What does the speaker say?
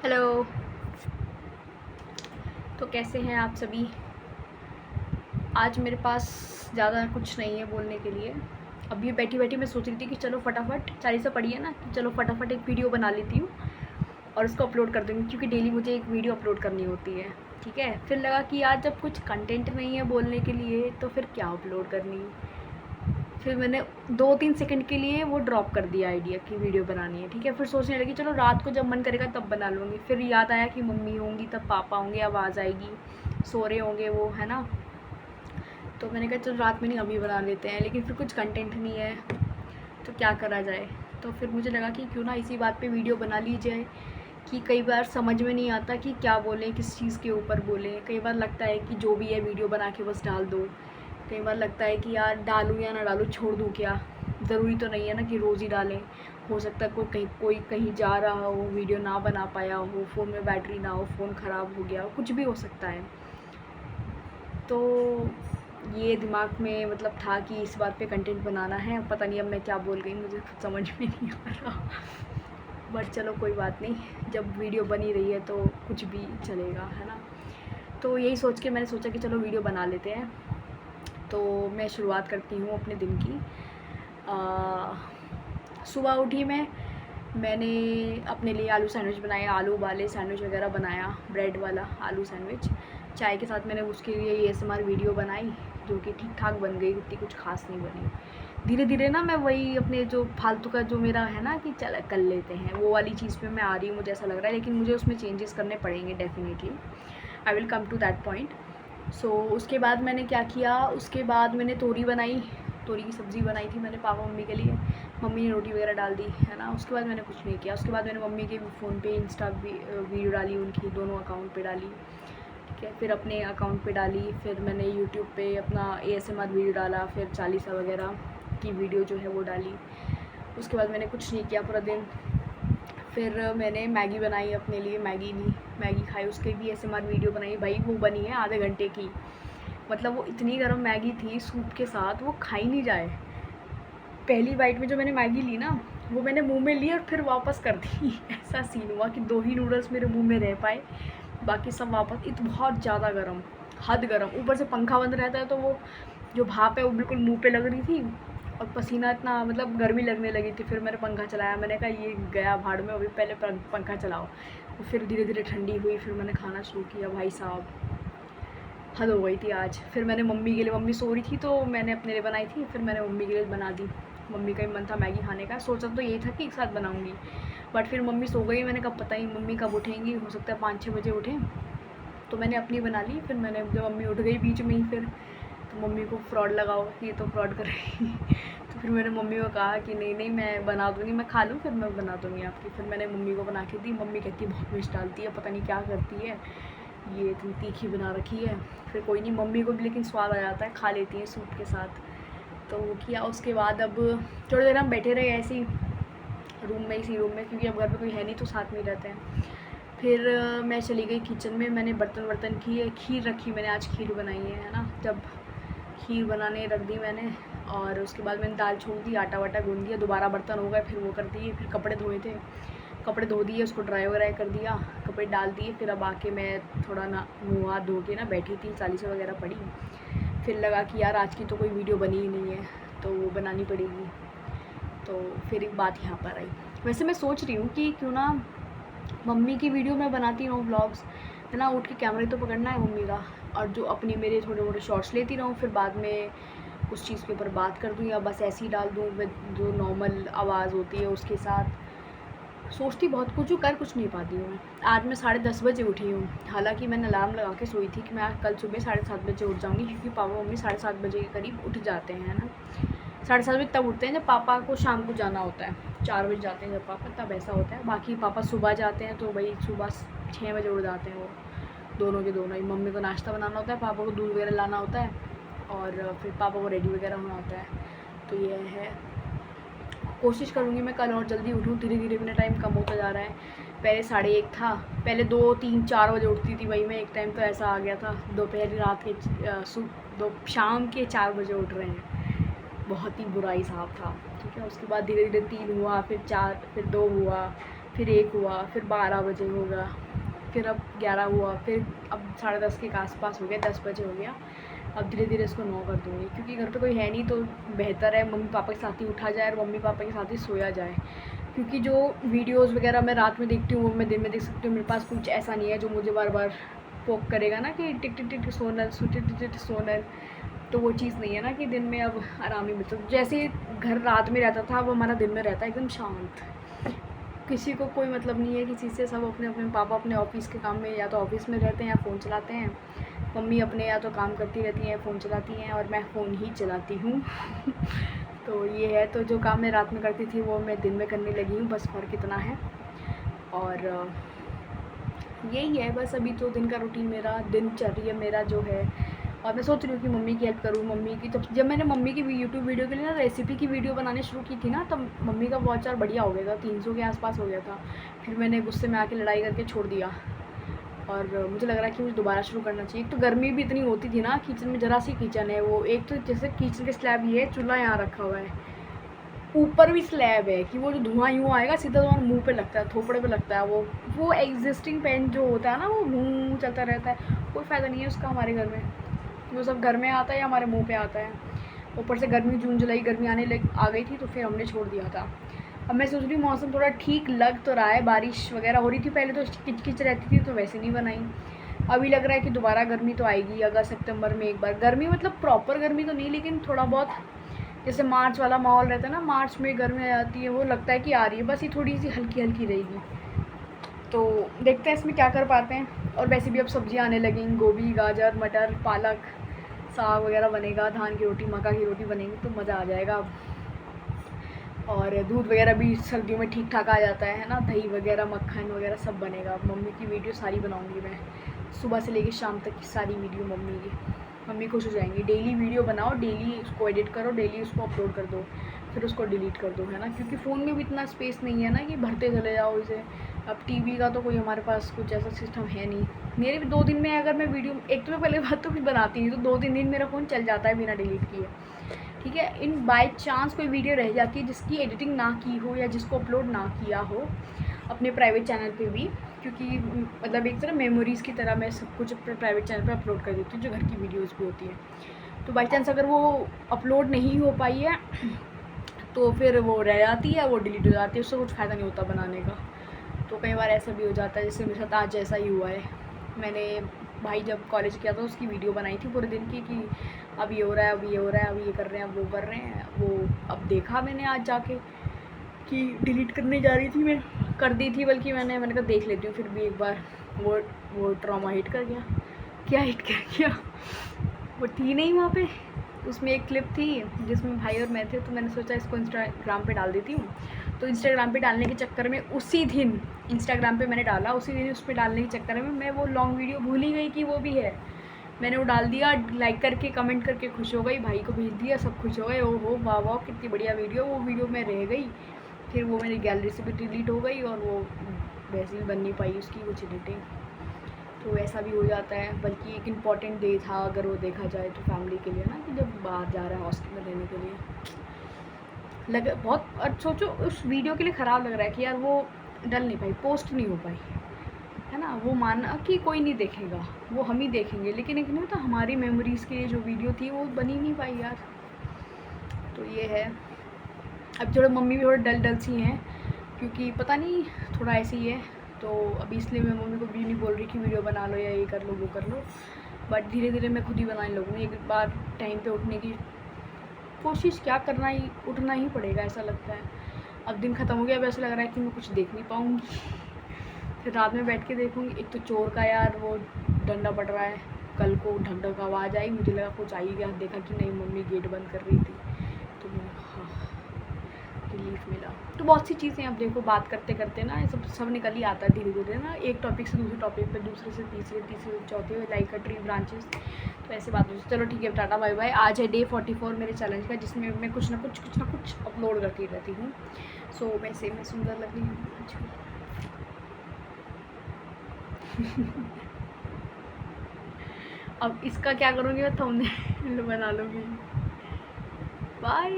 Hello. तो कैसे हैं आप सभी? आज मेरे पास ज़्यादा कुछ नहीं है बोलने के लिए। अभी बैठी बैठी मैं सोच रही थी कि चलो फटाफट, चालीसा पड़ी है ना, कि चलो फटाफट एक वीडियो बना लेती हूँ और उसको अपलोड कर दूँगी, क्योंकि डेली मुझे एक वीडियो अपलोड करनी होती है। ठीक है, फिर लगा कि यार जब कुछ कंटेंट नहीं है बोलने के लिए तो फिर क्या अपलोड करनी। फिर मैंने 2-3 सेकंड के लिए वो ड्रॉप कर दिया आइडिया कि वीडियो बनानी है। ठीक है, फिर सोचने लगी चलो रात को जब मन करेगा तब बना लूँगी। फिर याद आया कि मम्मी होंगी तब पापा होंगे, आवाज़ आएगी, सो रहे होंगे वो, है ना। तो मैंने कहा चलो रात में नहीं अभी बना लेते हैं, लेकिन फिर कुछ कंटेंट नहीं है तो क्या करा जाए। तो फिर मुझे लगा कि क्यों ना इसी बात पे वीडियो बना ली जाए, कि कई बार समझ में नहीं आता कि क्या बोलें, किस चीज़ के ऊपर बोलें। कई बार लगता है कि जो भी है वीडियो बना के बस डाल दो। कई बार लगता है कि यार डालूँ या ना डालूँ, छोड़ दूँ क्या। ज़रूरी तो नहीं है ना कि रोज़ ही डालें। हो सकता है कोई कहीं जा रहा हो, वीडियो ना बना पाया हो, फ़ोन में बैटरी ना हो, फ़ोन ख़राब हो गया हो, कुछ भी हो सकता है। तो ये दिमाग में मतलब था कि इस बात पे कंटेंट बनाना है। पता नहीं अब मैं क्या बोल गई, मुझे खुद समझ में नहीं आ रहा। बट चलो कोई बात नहीं, जब वीडियो बनी रही है तो कुछ भी चलेगा, है ना। तो यही सोच के मैंने सोचा कि चलो वीडियो बना लेते हैं। तो मैं शुरुआत करती हूँ अपने दिन की। सुबह उठी मैंने अपने लिए आलू सैंडविच बनाया, आलू उबाले, सैंडविच वगैरह बनाया, ब्रेड वाला आलू सैंडविच। चाय के साथ मैंने उसके लिए एएसएमआर वीडियो बनाई, जो कि ठीक ठाक बन गई, उतनी कुछ खास नहीं बनी। धीरे धीरे ना मैं वही अपने जो फालतू का जो मेरा है ना कि चल कर लेते हैं, वो वाली चीज़ पे मैं आ रही हूँ, मुझे ऐसा लग रहा है। लेकिन मुझे उसमें चेंजेस करने पड़ेंगे definitely. I will come to that point. So उसके बाद मैंने क्या किया, उसके बाद मैंने तोरी बनाई, तोरी की सब्ज़ी बनाई थी मैंने पापा मम्मी के लिए। मम्मी ने रोटी वगैरह डाल दी, है ना। उसके बाद मैंने कुछ नहीं किया। उसके बाद मैंने मम्मी के फ़ोन पे इंस्टा वीडियो डाली, उनकी दोनों अकाउंट पे डाली। ठीक है, फिर अपने अकाउंट पे डाली। फिर मैंने यूट्यूब पे अपना एएसएमआर वीडियो डाला, फिर चालीसा वगैरह की वीडियो जो है वो डाली। उसके बाद मैंने कुछ नहीं किया पूरा दिन। फिर मैंने मैगी बनाई अपने लिए, मैगी खाई, उसके भी एएसएमआर वीडियो बनाई। भाई वो बनी है आधे घंटे की, मतलब वो इतनी गर्म मैगी थी सूप के साथ, वो खाई नहीं जाए। पहली बाइट में जो मैंने मैगी ली ना, वो मैंने मुंह में ली और फिर वापस कर दी। ऐसा सीन हुआ कि 2 ही नूडल्स मेरे मुंह में रह पाए, बाकी सब वापस। बहुत ज़्यादा गर्म, हद गर्म। ऊपर से पंखा बंद रहता है तो वो जो भाप है वो बिल्कुल मुंह पे लग रही थी, और पसीना इतना, मतलब गर्मी लगने लगी थी। फिर मैंने पंखा चलाया, मैंने कहा ये गया भाड़ में, अभी पहले पंखा चलाओ। फिर धीरे धीरे ठंडी हुई, फिर मैंने खाना शुरू किया। भाई साहब हद हो गई थी आज। फिर मैंने मम्मी के लिए, मम्मी सो रही थी तो मैंने अपने लिए बनाई थी, फिर मैंने मम्मी के लिए बना दी। मम्मी का ही मन था मैगी खाने का, सोचा तो यही था कि एक साथ बनाऊंगी, बट फिर मम्मी सो गई। मैंने कहा पता ही मम्मी कब उठेंगी, हो सकता है 5-6 बजे उठें। तो मैंने अपनी बना ली। फिर मैंने, जब मम्मी उठ गई बीच में ही, फिर तो मम्मी को फ्रॉड लगाओ, ये तो फ्रॉड कर रही। तो फिर मैंने मम्मी को कहा कि नहीं नहीं मैं बना दूँगी, मैं खा लूँ फिर मैं बना दूँगी आपकी। फिर मैंने मम्मी को बना के दी। मम्मी कहती है बहुत मिर्च डालती है, पता नहीं क्या करती है, ये इतनी तीखी बना रखी है। फिर कोई नहीं, मम्मी को भी लेकिन स्वाद आ जाता है, खा लेती है सूप के साथ। तो वो किया। उसके बाद अब थोड़ी देर हम बैठे रहे ऐसे ही इसी रूम में, क्योंकि अब घर पे कोई है नहीं तो साथ में ही रहते हैं। फिर मैं चली गई किचन में, मैंने बर्तन वर्तन किए, खीर रखी मैंने, आज खीर बनाई है ना। जब खीर बनाने रख दी मैंने, और उसके बाद मैंने दाल छोड़ दी, आटा वाटा गूँध दिया, दोबारा बर्तन हो गए, फिर वो कर दिए। फिर कपड़े धोए थे, कपड़े धो दिए, उसको ड्राई वगैरह कर दिया, कपड़े डाल दिए। फिर अब आके मैं थोड़ा ना मुँह हाथ धो के ना बैठी थी, चालीसा वगैरह पढ़ी। फिर लगा कि यार आज की तो कोई वीडियो बनी ही नहीं है, तो वो बनानी पड़ेगी। तो फिर एक बात यहाँ पर आई। वैसे मैं सोच रही हूँ कि क्यों ना मम्मी की वीडियो मैं बनाती रहूँ, व्लॉग्स, है ना। उठ के कैमरा तो पकड़ना है मम्मी का, और जो अपनी मेरे थोड़े मोटे शॉर्ट्स लेती रहूँ, फिर बाद में उस चीज़ के ऊपर बात कर दूँ, या बस ऐसे ही डाल दूँ विद जो नॉर्मल आवाज़ होती है उसके साथ। सोचती बहुत कुछ हूँ, कर कुछ नहीं पाती हूँ मैं। आज मैं 10:30 बजे उठी हूँ, हालांकि मैंने अलार्म लगा के सोई थी कि मैं कल सुबह 7:30 बजे उठ जाऊँगी, क्योंकि पापा मम्मी 7:30 बजे के करीब उठ जाते हैं, है ना। 7:30 बजे तब उठते हैं जब पापा को शाम को जाना होता है। 4 बजे जाते हैं जब पापा, तब ऐसा होता है। बाकी पापा सुबह जाते हैं तो भाई सुबह 6 बजे उठ जाते हैं वो, दोनों के दोनों ही। मम्मी को नाश्ता बनाना होता है, पापा को दूध वगैरह लाना होता है, और फिर पापा को रेडी वगैरह होना होता है। तो ये है, कोशिश करूँगी मैं कल और जल्दी उठूँ। धीरे धीरे मेरा टाइम कम होता जा रहा है। पहले 1:30 था, पहले 2, 3, 4 बजे उठती थी भाई मैं। एक टाइम तो ऐसा आ गया था, दोपहर रात के शाम के 4 बजे उठ रहे हैं, बहुत ही बुरा हिसाब था। ठीक है, उसके बाद धीरे धीरे 3 हुआ, फिर 4, फिर 2 हुआ, फिर 1 हुआ, फिर 12 बजे होगा, फिर अब 11 हुआ, फिर अब 10:30 के आसपास हो गया, 10 बजे हो गया। अब धीरे धीरे इसको 9 कर दूँगी, क्योंकि घर पे कोई है नहीं तो बेहतर है मम्मी पापा के साथ ही उठा जाए और मम्मी पापा के साथ ही सोया जाए। क्योंकि जो वीडियोज़ वगैरह मैं रात में देखती हूँ वो मैं दिन में देख सकती हूँ। मेरे पास कुछ ऐसा नहीं है जो मुझे बार बार पोक करेगा ना कि टिक टिक टिक सोनल, टिक टिक सोनल। तो वो चीज़ नहीं है ना कि दिन में अब आराम ही मिलता। जैसे घर रात में रहता था वो हमारा दिन में रहता है एकदम शांत। किसी को कोई मतलब नहीं है किसी से, सब अपने अपने पापा अपने ऑफिस के काम में या तो ऑफिस में रहते हैं या फ़ोन चलाते हैं। मम्मी अपने या तो काम करती रहती हैं, फ़ोन चलाती हैं, और मैं फ़ोन ही चलाती हूँ। तो ये है, तो जो काम मैं रात में करती थी वो मैं दिन में करने लगी हूँ, बस फ़र्क इतना है। और यही है बस, अभी तो दिन का रूटीन मेरा दिनचर्या मेरा जो है। और मैं सोच रही हूँ कि मम्मी की हेल्प करूँ। मम्मी की जब मैंने मम्मी की यूट्यूब वीडियो के लिए ना रेसिपी की वीडियो बनानी शुरू की थी ना, तब मम्मी का वॉच आवर बढ़िया हो गया था, 300 के आसपास हो गया था। फिर मैंने गुस्से में आके लड़ाई करके छोड़ दिया, और मुझे लग रहा है कि मुझे दोबारा शुरू करना चाहिए। एक तो गर्मी भी इतनी होती थी ना, किचन में ज़रा सी किचन है वो, एक तो जैसे किचन के स्लैब ये है, चूल्हा यहाँ रखा हुआ है, ऊपर भी स्लैब है कि वो जो धुआं यूँ आएगा सीधा तुम्हारे मुंह पे लगता है, थोपड़े पे लगता है। वो एग्जिस्टिंग पेन जो होता है ना, वो मुँह चलता रहता है, कोई फ़ायदा नहीं है उसका हमारे घर में। वो सब घर में आता है या हमारे मुंह पे आता है। ऊपर से गर्मी, जून जुलाई गर्मी आ गई थी तो फिर हमने छोड़ दिया था। अब मैं सोच रही हूँ मौसम थोड़ा ठीक लग तो रहा है, बारिश वगैरह हो रही थी पहले, तो किचकिच रहती थी तो वैसे नहीं बनाई। अभी लग रहा है कि दोबारा गर्मी तो आएगी अगस्त सितंबर में एक बार। गर्मी मतलब प्रॉपर गर्मी तो नहीं, लेकिन थोड़ा बहुत जैसे मार्च वाला माहौल रहता है ना, मार्च में गर्मी आ जाती है, वो लगता है कि आ रही है, बस ये थोड़ी सी हल्की हल्की रहेगी। तो देखते हैं इसमें क्या कर पाते हैं। और वैसे भी अब सब्जियां आने लगेंगी, गोभी, गाजर, मटर, पालक, साग वगैरह बनेगा, धान की रोटी, मक्का की रोटी बनेगी, तो मज़ा आ जाएगा अब। और दूध वगैरह भी सर्दियों में ठीक ठाक आ जाता है ना, दही वगैरह, मक्खन वगैरह सब बनेगा। मम्मी की वीडियो सारी बनाऊंगी मैं, सुबह से लेकर शाम तक की सारी वीडियो मम्मी की। मम्मी खुश हो जाएंगी। डेली वीडियो बनाओ, डेली उसको एडिट करो, डेली उसको अपलोड कर दो, फिर उसको डिलीट कर दो, है ना, क्योंकि फ़ोन में भी इतना स्पेस नहीं है ना कि भरते चले जाओ इसे। अब टीवी का तो कोई हमारे पास कुछ ऐसा सिस्टम है नहीं। मेरे भी 2 दिन में अगर मैं वीडियो, एक तो मैं पहले बात तो कुछ बनाती नहीं, तो 2-3 दिन मेरा फ़ोन चल जाता है बिना डिलीट किए, ठीक है। इन बाय चांस कोई वीडियो रह जाती है जिसकी एडिटिंग ना की हो या जिसको अपलोड ना किया हो अपने प्राइवेट चैनल पे भी, क्योंकि मतलब एक तरह मेमोरीज़ की तरह मैं सब कुछ अपने प्राइवेट चैनल पे अपलोड कर देती हूँ, जो घर की वीडियोज़ भी होती हैं। तो बाई चांस अगर वो अपलोड नहीं हो पाई है तो फिर वो रह जाती है, वो डिलीट हो जाती है, उससे कुछ फ़ायदा नहीं होता बनाने का। तो कई बार ऐसा भी हो जाता है, जैसे मेरे साथ आज ऐसा ही हुआ है। मैंने भाई जब कॉलेज किया था उसकी वीडियो बनाई थी पूरे दिन की, कि अब ये हो रहा है, अब ये हो रहा है, अब ये कर रहे हैं, अब वो कर रहे हैं। वो अब देखा मैंने आज जाके कि डिलीट करने जा रही थी, मैं कर दी थी बल्कि मैंने कहा देख लेती हूँ फिर भी एक बार। वो ट्रॉमा हिट कर गया। क्या हिट कर गया, वो थी नहीं वहाँ पे। उसमें एक क्लिप थी जिसमें भाई और मैं थे, तो मैंने सोचा इसको इंस्टाग्राम पे डाल देती हूँ। तो इंस्टाग्राम पे डालने के चक्कर में उसी दिन इंस्टाग्राम पे मैंने डाला, उसी दिन उस पर डालने के चक्कर में मैं वो लॉन्ग वीडियो भूल ही गई कि वो भी है। मैंने वो डाल दिया, लाइक करके कमेंट करके खुश हो गई, भाई को भेज दिया, सब खुश हो गए, ओहो वाह वाह कितनी बढ़िया वीडियो। वो वीडियो में रह गई, फिर वो मेरी गैलरी से भी डिलीट हो गई, और वो वैसे भी बन नहीं पाई उसकी कुछ एडिटिंग। तो ऐसा भी हो जाता है। बल्कि एक इम्पॉर्टेंट डे था अगर वो देखा जाए तो फैमिली के लिए ना, कि जब बाहर जा रहा है हॉस्टल में रहने के लिए, लग बहुत सोचो उस वीडियो के लिए ख़राब लग रहा है कि यार वो डल नहीं पाई, पोस्ट नहीं हो पाई, है ना। वो माना कि कोई नहीं देखेगा, वो हम ही देखेंगे, लेकिन एक नहीं होता हमारी मेमोरीज़ के लिए जो वीडियो थी वो बनी नहीं पाई यार। तो ये है। अब थोड़ा मम्मी भी थोड़ा डल सी हैं, क्योंकि पता नहीं थोड़ा ऐसे ही है। तो अभी इसलिए मैं मम्मी को भी नहीं बोल रही कि वीडियो बना लो या ये कर लो वो कर लो, बट धीरे धीरे मैं खुद ही बनाने लगूँगी। एक बार टाइम पे उठने की कोशिश क्या करना ही, उठना ही पड़ेगा ऐसा लगता है। अब दिन ख़त्म हो गया, अब ऐसा लग रहा है कि मैं कुछ देख नहीं पाऊँगी। फिर रात में बैठ के देखूँगी। एक तो चोर का यार वो डंडा पड़ रहा है, कल को ढक ढक आवाज़ आई, मुझे लगा कुछ आई गया, देखा कि नहीं मम्मी गेट बंद कर रही थी, तो हाँ रिलीफ मिला। तो बहुत सी चीज़ें अब देखो बात करते करते ना ये सब निकल ही आता है धीरे धीरे ना, एक टॉपिक से दूसरे टॉपिक पे, दूसरे से तीसरे, तीसरे से चौथे, लाइक अ ट्री ब्रांचेस। तो ऐसे बात होती है। चलो ठीक है, टाटा बाय बाय। आज है डे 44 मेरे चैलेंज का, जिसमें मैं कुछ ना कुछ अपलोड करती रहती हूँ। सो वैसे मैं सुंदर लग रही हूँ अब इसका क्या करूँगी, मैं थंबनेल बना लूँगी। बाय।